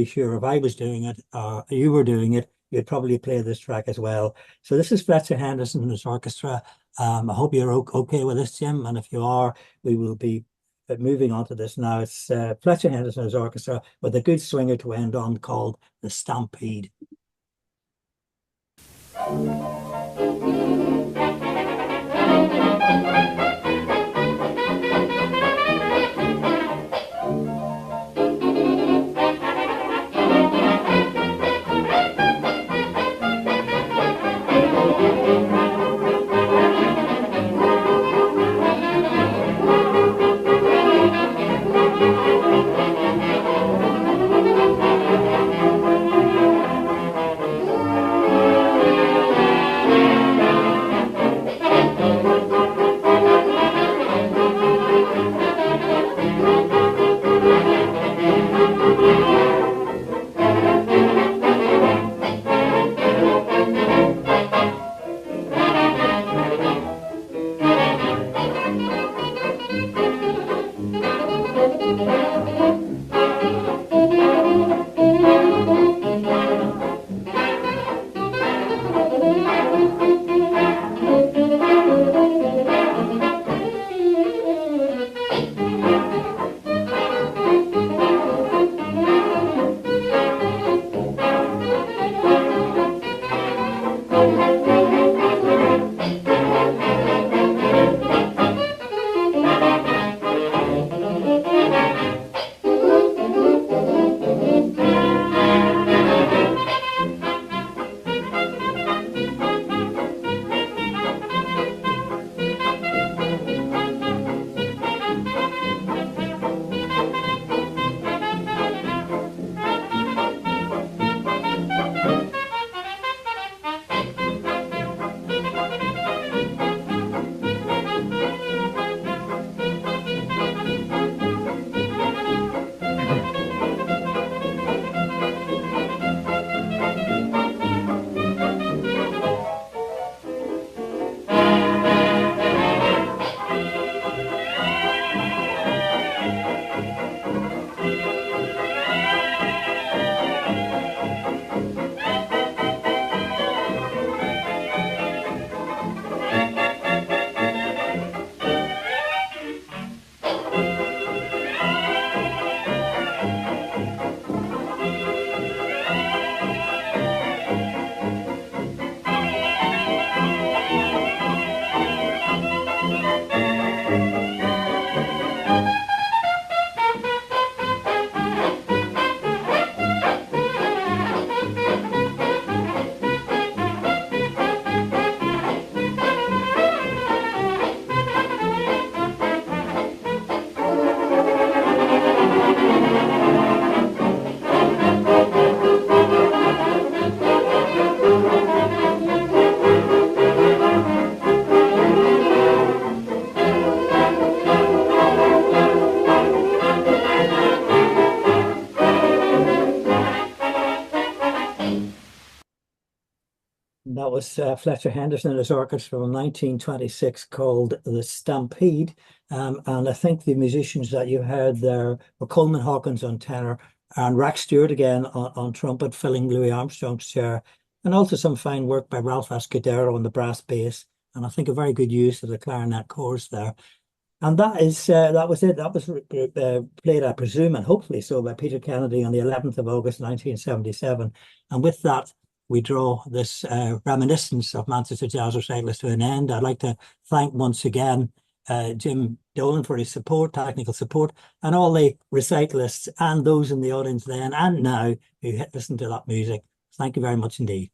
sure if I was doing it, or you were doing it, you'd probably play this track as well. So this is Fletcher Henderson and his orchestra. I hope you're okay with this, Jim. And if you are, we will be moving on to this now. It's Fletcher Henderson and his orchestra with a good swinger to end on called The Stampede. That was Fletcher Henderson and his orchestra from 1926 called The Stampede. And I think the musicians that you heard there were Coleman Hawkins on tenor and Rack Stewart again on trumpet, filling Louis Armstrong's chair, and also some fine work by Ralph Escudero on the brass bass. And I think a very good use of the clarinet chorus there. And that was it. That was played, I presume, and hopefully so, by Peter Kennedy on the 11th of August, 1977. And with that, we draw this reminiscence of Manchester Jazz Recitalists to an end. I'd like to thank once again Jim Dolan for his support, technical support, and all the recitalists and those in the audience then and now who listened to that music. Thank you very much indeed.